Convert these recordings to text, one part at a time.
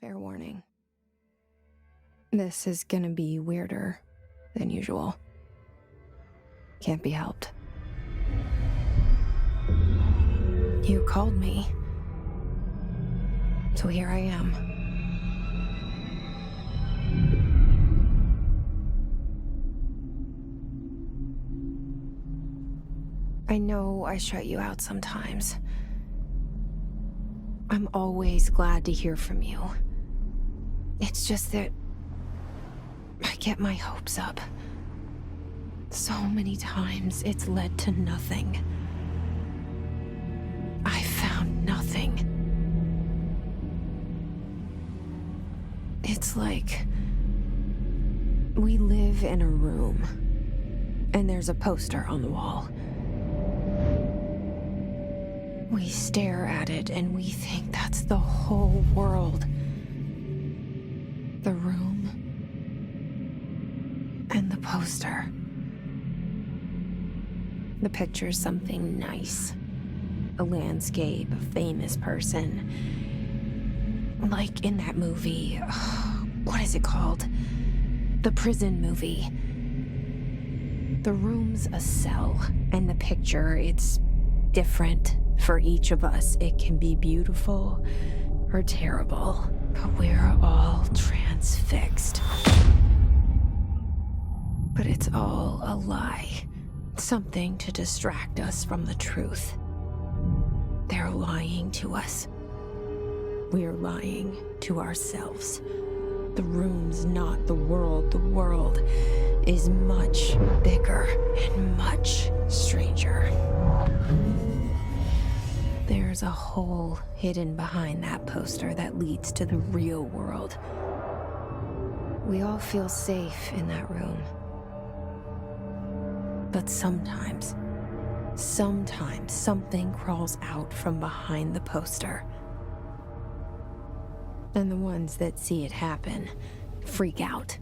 Fair warning. This is gonna be weirder than usual. Can't be helped. You called me. So here I am. I know I shut you out sometimes. I'm always glad to hear from you. It's just that I get my hopes up. So many times it's led to nothing. I found nothing. It's like we live in a room, and there's a poster on the wall. We stare at it and we think that's the whole world. The room and the poster. The picture's something nice. A landscape, a famous person. Like in that movie, what is it called? The prison movie. The room's a cell, and the picture, it's different for each of us. It can be beautiful or terrible, but we're all transfixed. But it's all a lie. Something to distract us from the truth. They're lying to us. We're lying to ourselves. The room's not the world. The world is much bigger and much stranger. There's a hole hidden behind that poster that leads to the real world. We all feel safe in that room. But sometimes something crawls out from behind the poster. And the ones that see it happen freak out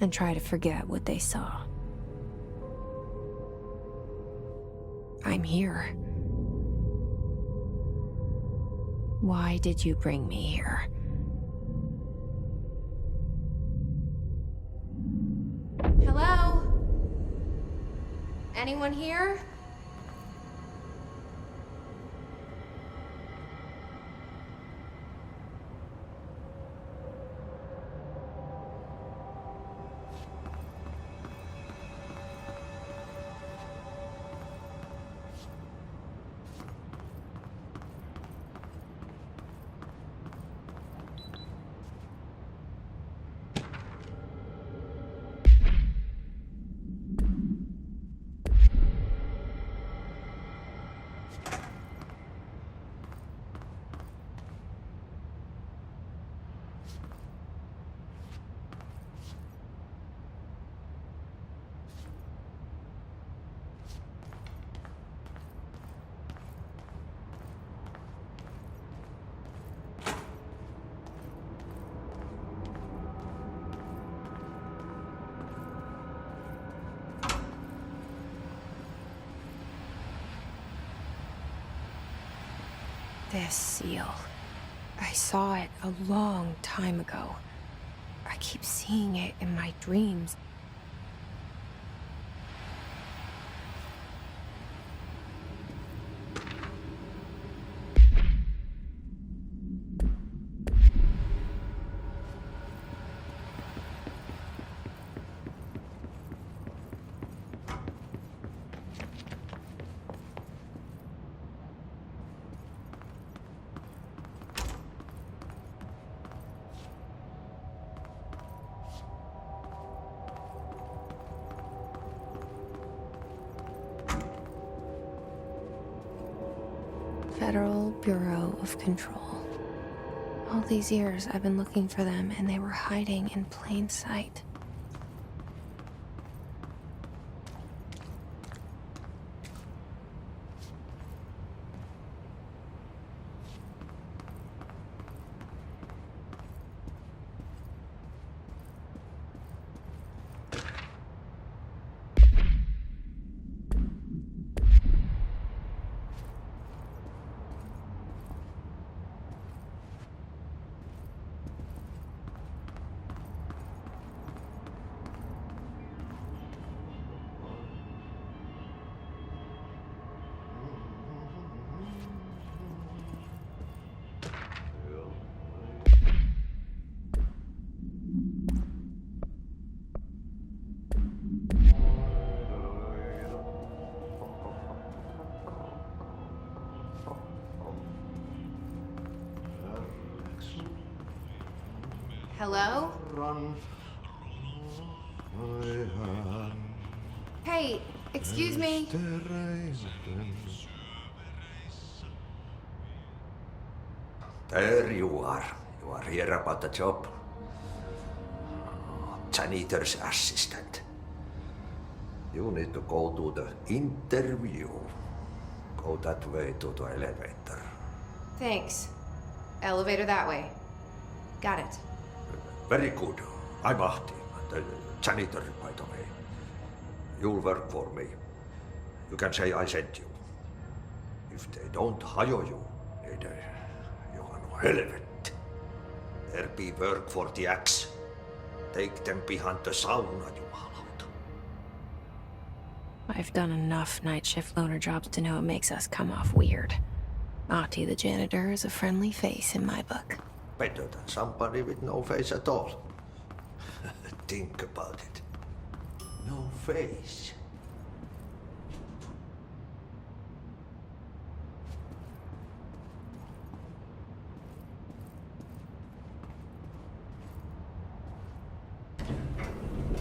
and try to forget what they saw. I'm here. Why did you bring me here? Hello? Anyone here? This seal. I saw it a long time ago. I keep seeing it in my dreams. Federal Bureau of Control. All these years I've been looking for them, and they were hiding in plain sight. Hello? Hey, excuse me. There you are. You are here about the job. Janitor's assistant. You need to go to the interview. Go that way to the elevator. Thanks. Elevator that way. Got it. Very good. I'm Ahti, the janitor, by the way. You'll work for me. You can say I sent you. If they don't hire you, niin Johan helvet. There be work for the axe. Take them behind the sauna, jumalauta. I've done enough night shift loner jobs to know it makes us come off weird. Ahti the janitor is a friendly face in my book. Better than somebody with no face at all. Think about it. No face.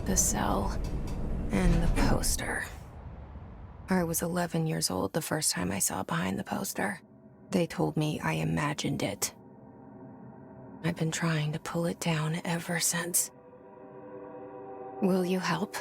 The cell and the poster. I was 11 years old the first time I saw behind the poster. They told me I imagined it. I've been trying to pull it down ever since. Will you help?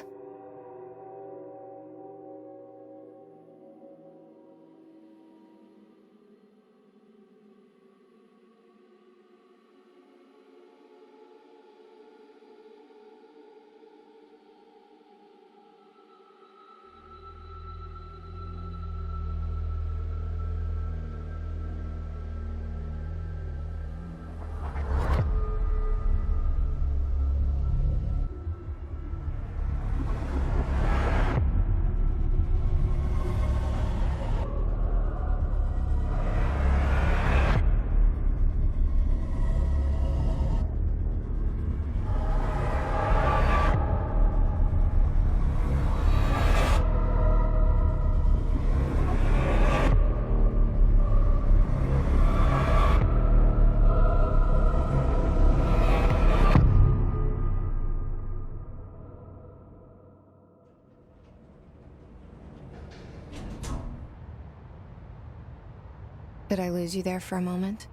Did I lose you there for a moment?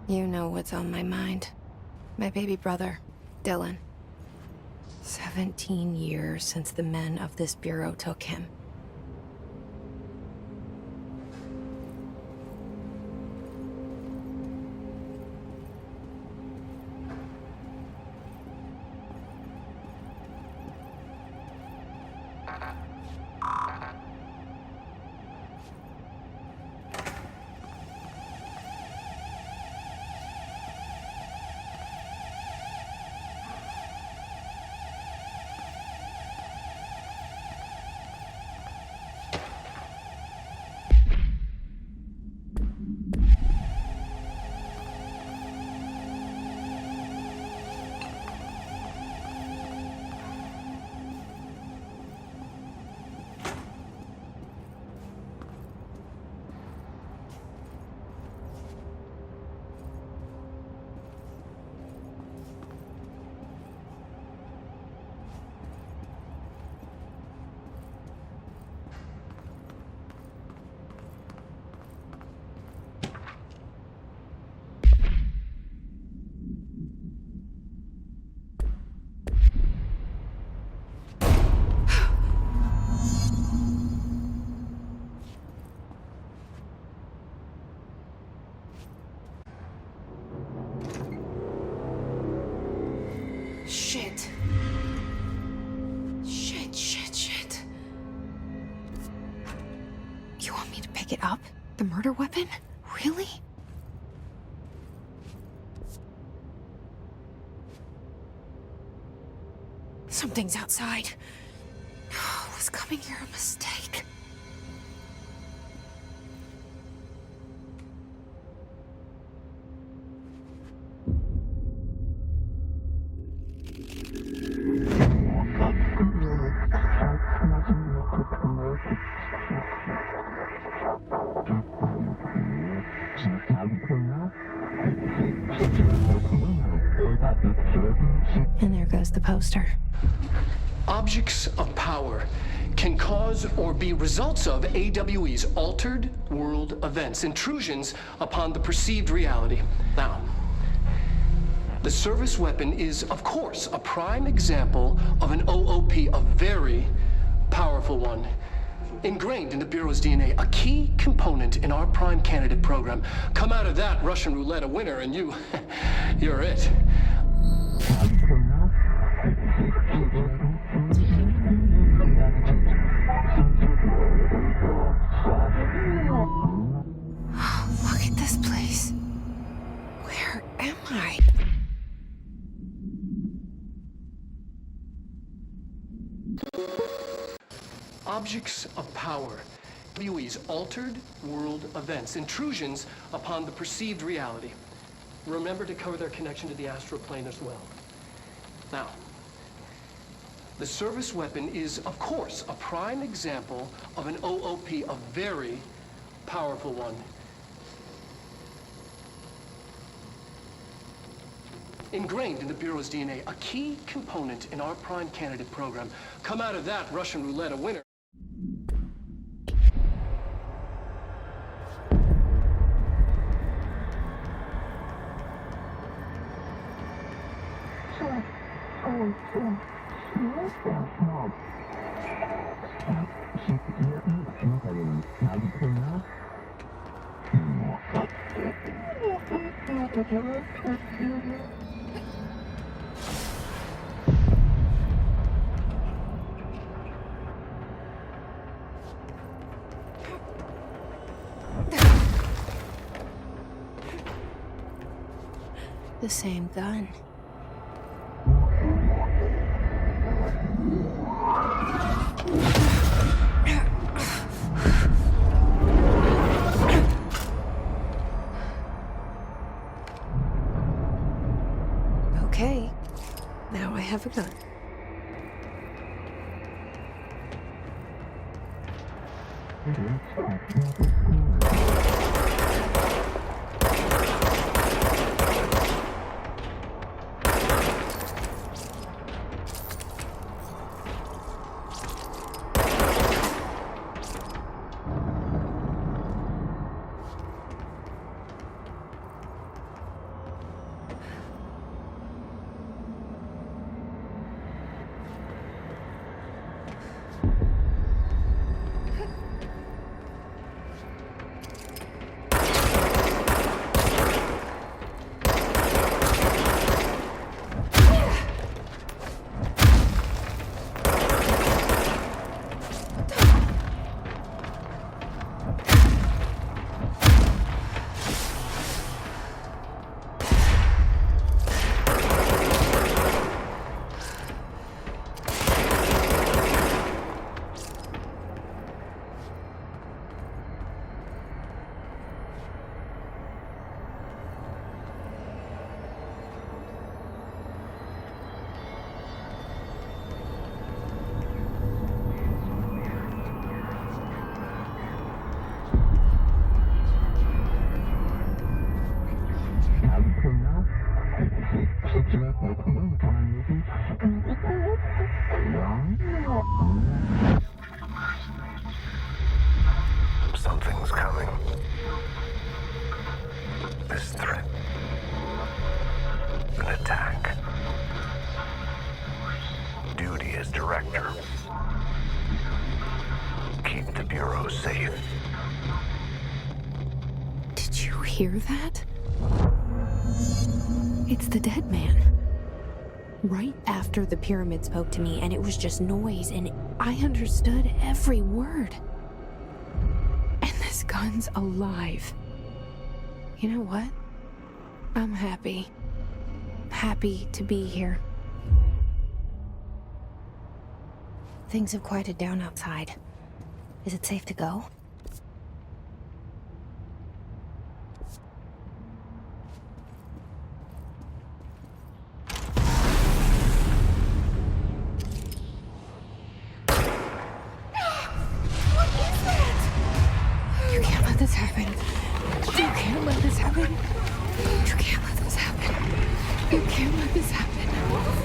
You know what's on my mind. My baby brother, Dylan. 17 years since the men of this bureau took him. Shit. Shit. You want me to pick it up? The murder weapon? Really? Something's outside. Was coming here a mistake? And there goes the poster. Objects of power can cause or be results of AWE's altered world events, intrusions upon the perceived reality. Now, the service weapon is, of course, a prime example of an OOP, a very powerful one, ingrained in the Bureau's DNA, a key component in our prime candidate program. Come out of that Russian roulette a winner, and you're it. Look at this place. Where am I? Objects of power. AWE's altered world events, intrusions upon the perceived reality. Remember to cover their connection to the astral plane as well. Now, the service weapon is, of course, a prime example of an OOP, a very powerful one. Ingrained in the Bureau's DNA, a key component in our prime candidate program. Come out of that Russian roulette a winner. The same gun. Okay, now I have a gun. Something's coming. This threat. An attack. Duty as director. Keep the Bureau safe. Did you hear that? It's the dead man. Right after the pyramid spoke to me, and it was just noise, and I understood every word. And this gun's alive. You know what? I'm happy. Happy to be here. Things have quieted down outside. Is it safe to go? You can't let this happen. You can't let this happen. You can't let this happen. You can't let this happen.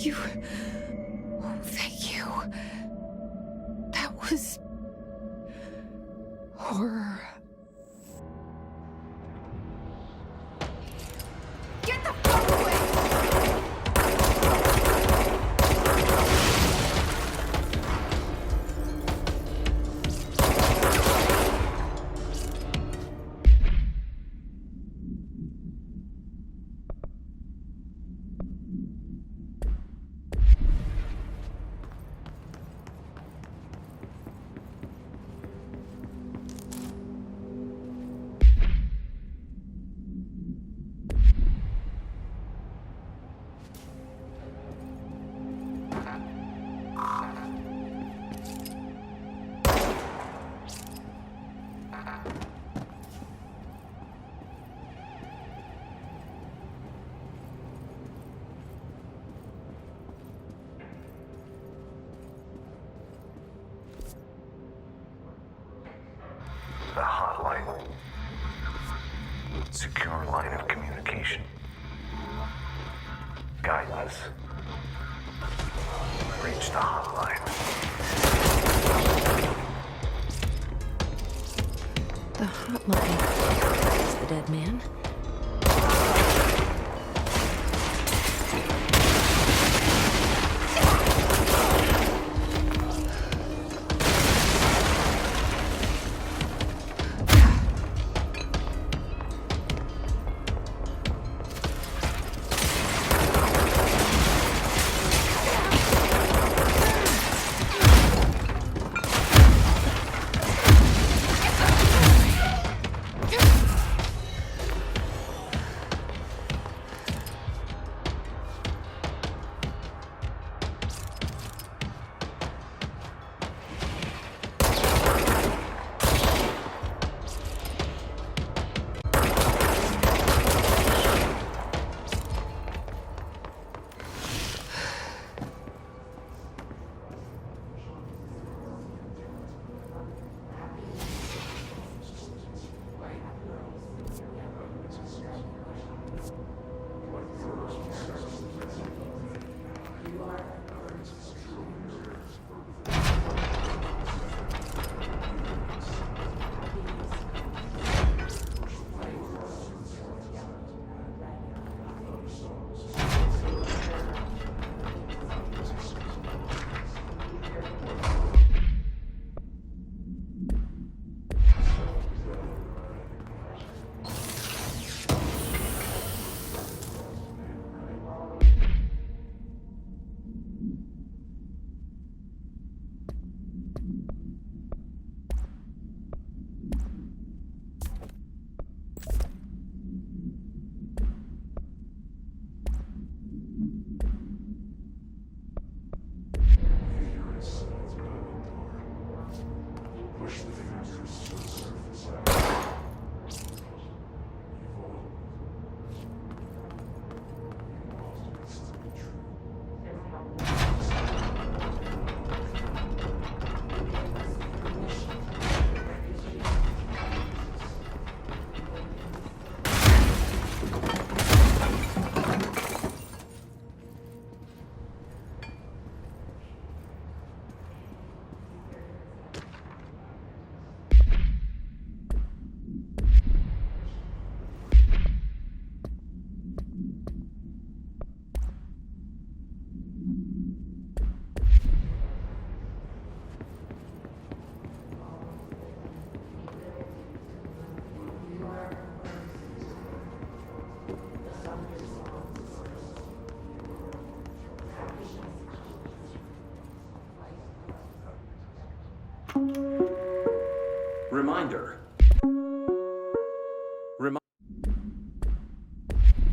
you. Oh, thank you. That was horror. Get the fuck away! The hotline. Secure line of communication. Guidance. Reach the hotline. The hotline. Is the dead man? Reminder.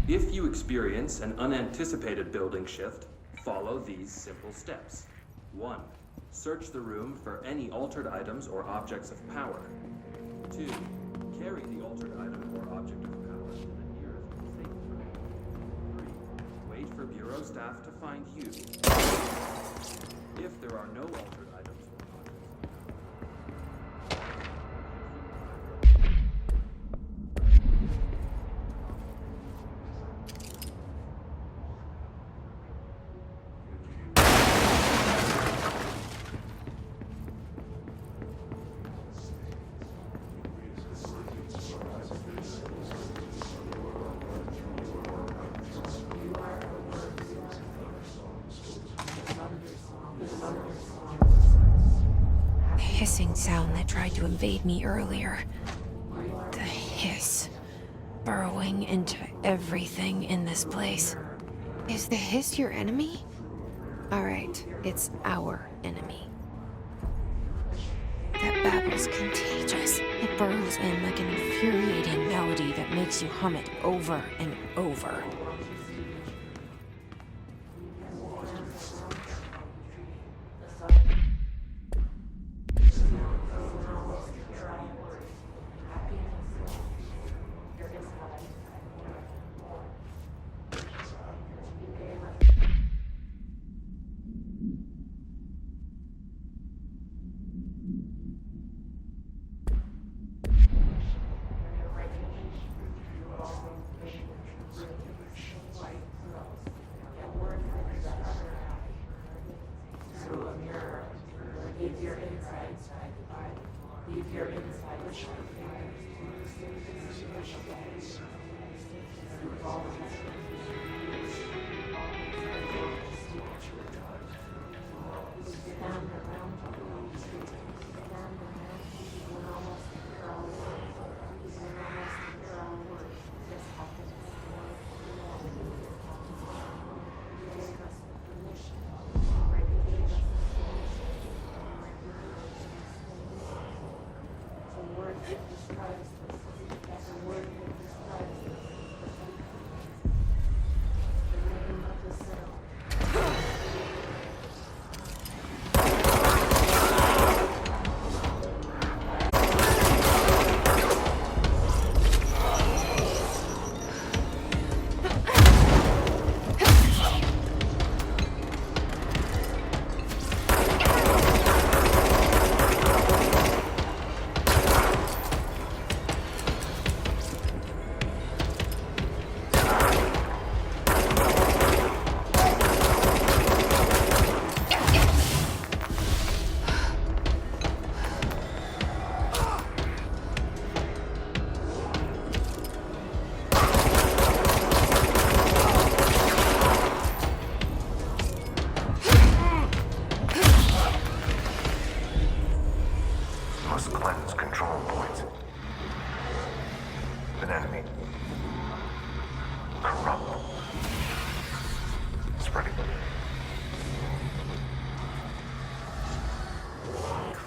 If you experience an unanticipated building shift, follow these simple steps. 1. Search the room for any altered items or objects of power. 2. Carry the altered item or object of power to the nearest safe room. 3. Wait for Bureau staff to find you. If there are no altered items or objects of power, hissing sound that tried to invade me earlier. The hiss. Burrowing into everything in this place. Is the hiss your enemy? Alright, it's our enemy. That babble's contagious. It burrows in like an infuriating melody that makes you hum it over and over.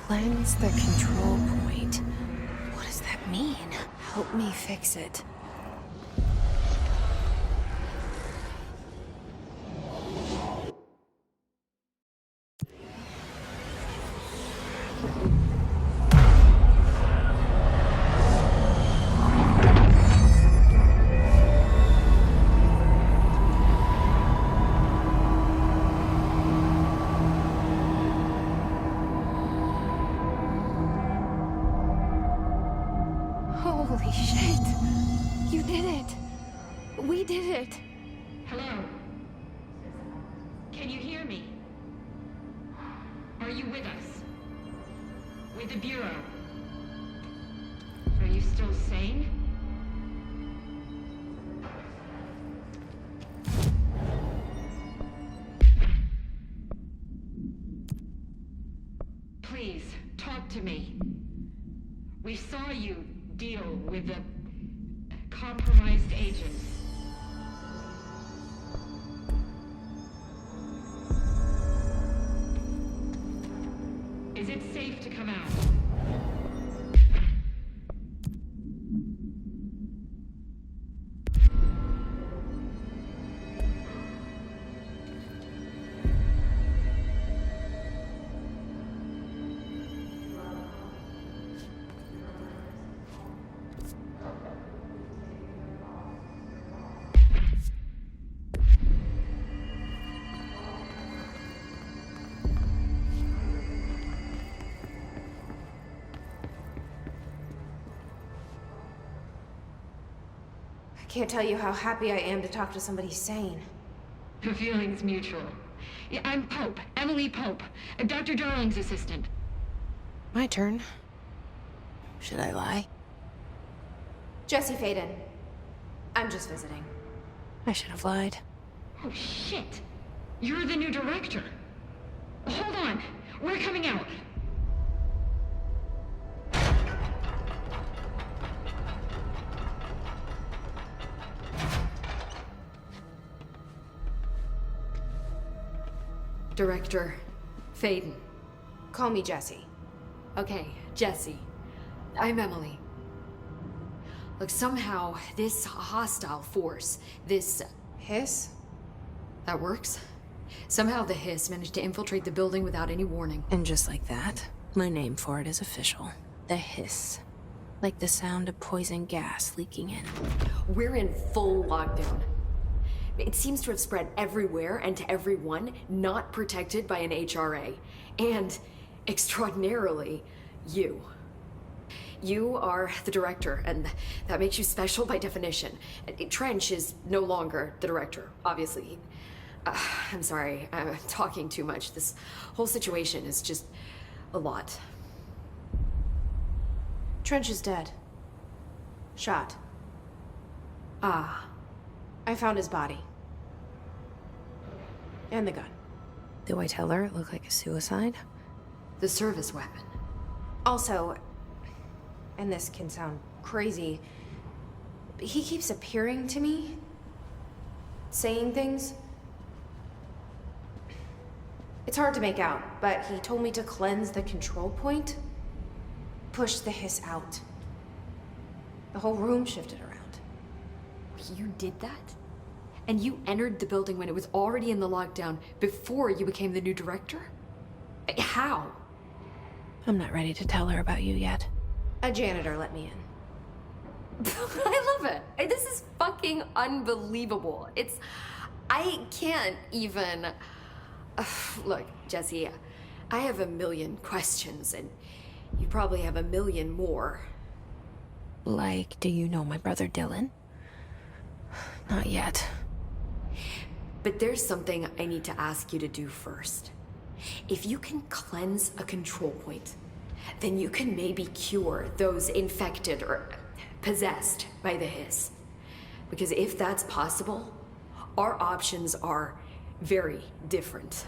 Cleanse the control point. What does that mean? Help me fix it. Holy shit! You did it! We did it! Hello? Can you hear me? Are you with us? With the Bureau? Are you still sane? Please, talk to me. We saw you deal with the compromised agents. Is it safe to come out? I can't tell you how happy I am to talk to somebody sane. The feeling's mutual. Yeah, I'm Pope, Emily Pope, Dr. Darling's assistant. My turn. Should I lie? Jesse Faden. I'm just visiting. I should have lied. Oh, shit. You're the new director. Hold on. We're coming out. Director Faden. Call me Jessie. Okay, Jesse. I'm Emily. Look, somehow this hostile force, this... Hiss? That works? Somehow the hiss managed to infiltrate the building without any warning. And just like that, my name for it is official. The hiss. Like the sound of poison gas leaking in. We're in full lockdown. It seems to have spread everywhere and to everyone not protected by an HRA. And, extraordinarily, you. You are the director, and that makes you special by definition. Trench is no longer the director, obviously. I'm sorry, I'm talking too much. This whole situation is just a lot. Trench is dead. Shot. Ah. I found his body. And the gun. Do I tell her it looked like a suicide? The service weapon. Also, and this can sound crazy, but he keeps appearing to me, saying things. It's hard to make out, but he told me to cleanse the control point, push the hiss out. The whole room shifted around. You did that? And you entered the building when it was already in the lockdown before you became the new director? How? I'm not ready to tell her about you yet. A janitor let me in. I love it. This is fucking unbelievable. I can't even... Look, Jesse, I have a million questions, and you probably have a million more. Like, do you know my brother Dylan? Not yet. But there's something I need to ask you to do first. If you can cleanse a control point, then you can maybe cure those infected or possessed by the hiss. Because if that's possible, our options are very different.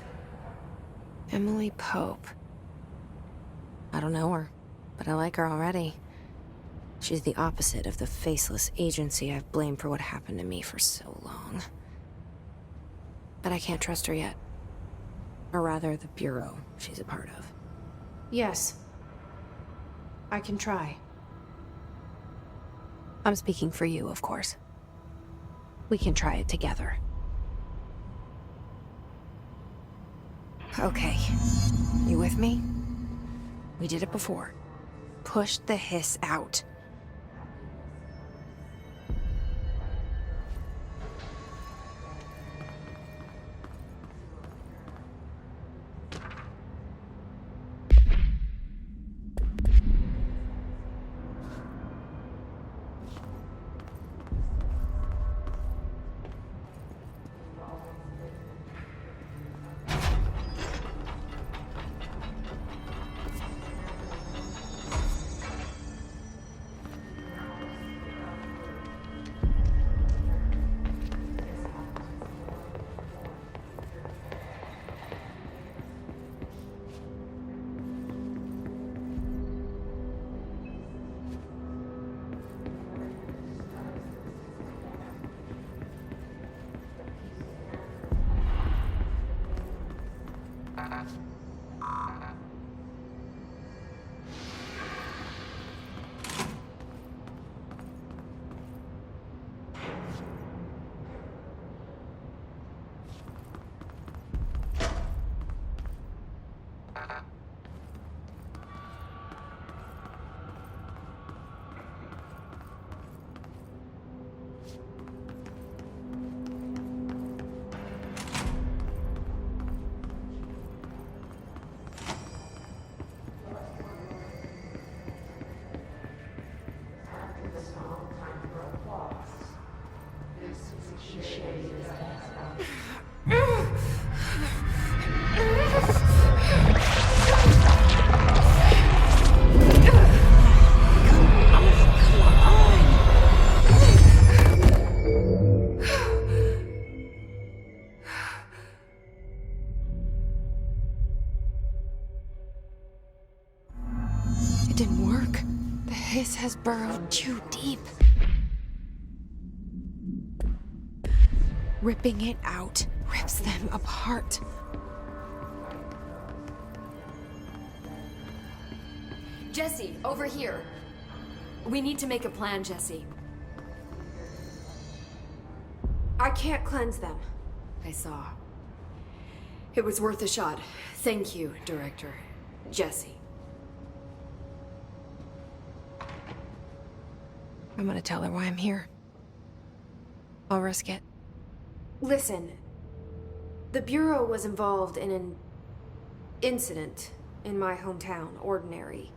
Emily Pope. I don't know her, but I like her already. She's the opposite of the faceless agency I've blamed for what happened to me for so long. But I can't trust her yet. Or rather, the bureau she's a part of. Yes. I can try. I'm speaking for you, of course. We can try it together. Okay. You with me? We did it before. Push the hiss out. It didn't work. The hiss has burrowed too deep. Ripping it out rips them apart. Jesse, over here. We need to make a plan, Jesse. I can't cleanse them. I saw. It was worth a shot. Thank you, Director. Jesse. I'm gonna tell her why I'm here. I'll risk it. Listen, the Bureau was involved in an incident in my hometown, Ordinary,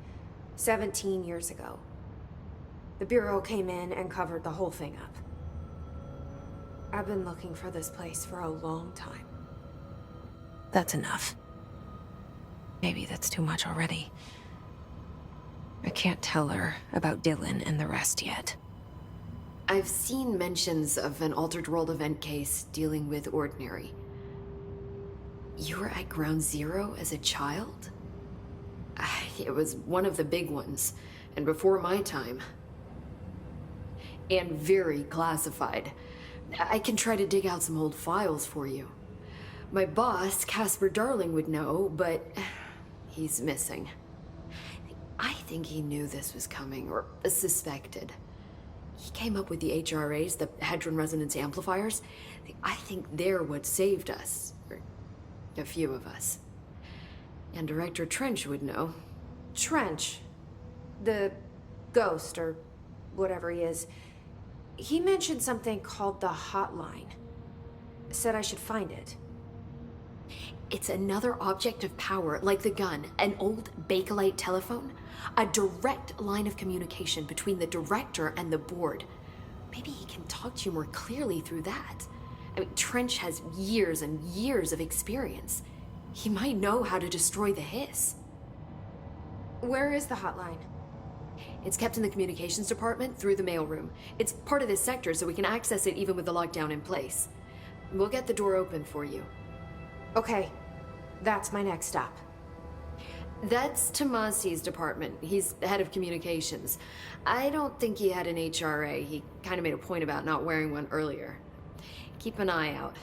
17 years ago. The Bureau came in and covered the whole thing up. I've been looking for this place for a long time. That's enough. Maybe that's too much already. I can't tell her about Dylan and the rest yet. I've seen mentions of an Altered World event case dealing with Ordinary. You were at Ground Zero as a child? It was one of the big ones, and before my time. And very classified. I can try to dig out some old files for you. My boss, Casper Darling, would know, but he's missing. I think he knew this was coming, or suspected. He came up with the HRAs, the Hadron Resonance Amplifiers. I think they're what saved us. Or a few of us. And Director Trench would know. Trench? The ghost, or whatever he is. He mentioned something called the Hotline. Said I should find it. It's another object of power, like the gun, an old Bakelite telephone. A direct line of communication between the director and the board. Maybe he can talk to you more clearly through that. I mean, Trench has years and years of experience. He might know how to destroy the hiss. Where is the hotline? It's kept in the communications department through the mailroom. It's part of this sector, so we can access it even with the lockdown in place. We'll get the door open for you. Okay, that's my next stop. That's Tomasi's department. He's head of communications. I don't think he had an HRA. He kind of made a point about not wearing one earlier. Keep an eye out.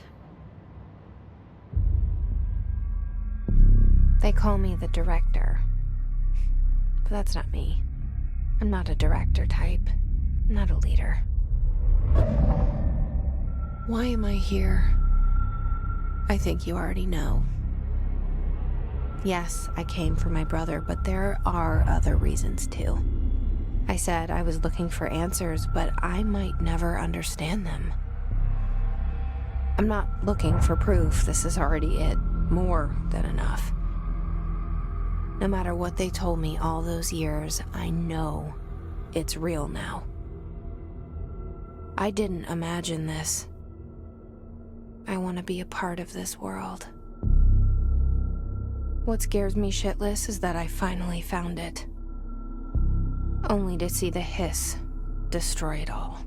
They call me the director. But that's not me. I'm not a director type. I'm not a leader. Why am I here? I think you already know. Yes, I came for my brother, but there are other reasons too. I said I was looking for answers, but I might never understand them. I'm not looking for proof. This is already it. More than enough. No matter what they told me all those years, I know it's real now. I didn't imagine this. I want to be a part of this world. What scares me shitless is that I finally found it. Only to see the hiss destroy it all.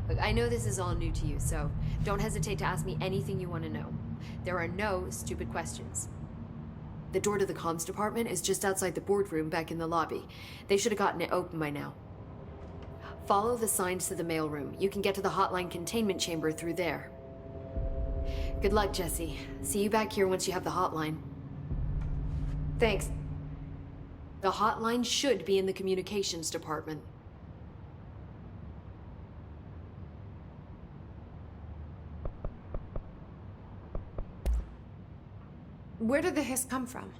Look, I know this is all new to you, so don't hesitate to ask me anything you want to know. There are no stupid questions. The door to the comms department is just outside the boardroom back in the lobby. They should have gotten it open by now. Follow the signs to the mailroom. You can get to the hotline containment chamber through there. Good luck, Jesse. See you back here once you have the hotline. Thanks. The hotline should be in the communications department. Where did the hiss come from?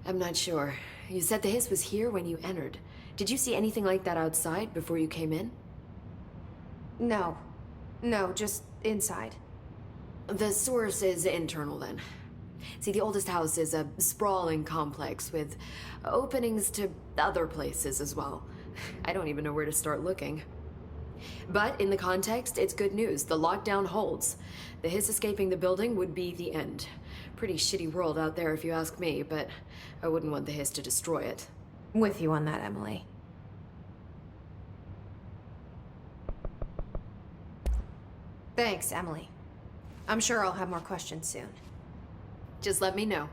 I'm not sure. You said the hiss was here when you entered. Did you see anything like that outside before you came in? No. No, just inside. The source is internal then. See, the oldest house is a sprawling complex with openings to other places as well. I don't even know where to start looking. But in the context, it's good news. The lockdown holds. The Hiss escaping the building would be the end. Pretty shitty world out there if you ask me, but I wouldn't want the Hiss to destroy it. With you on that, Emily. Thanks, Emily. I'm sure I'll have more questions soon. Just let me know.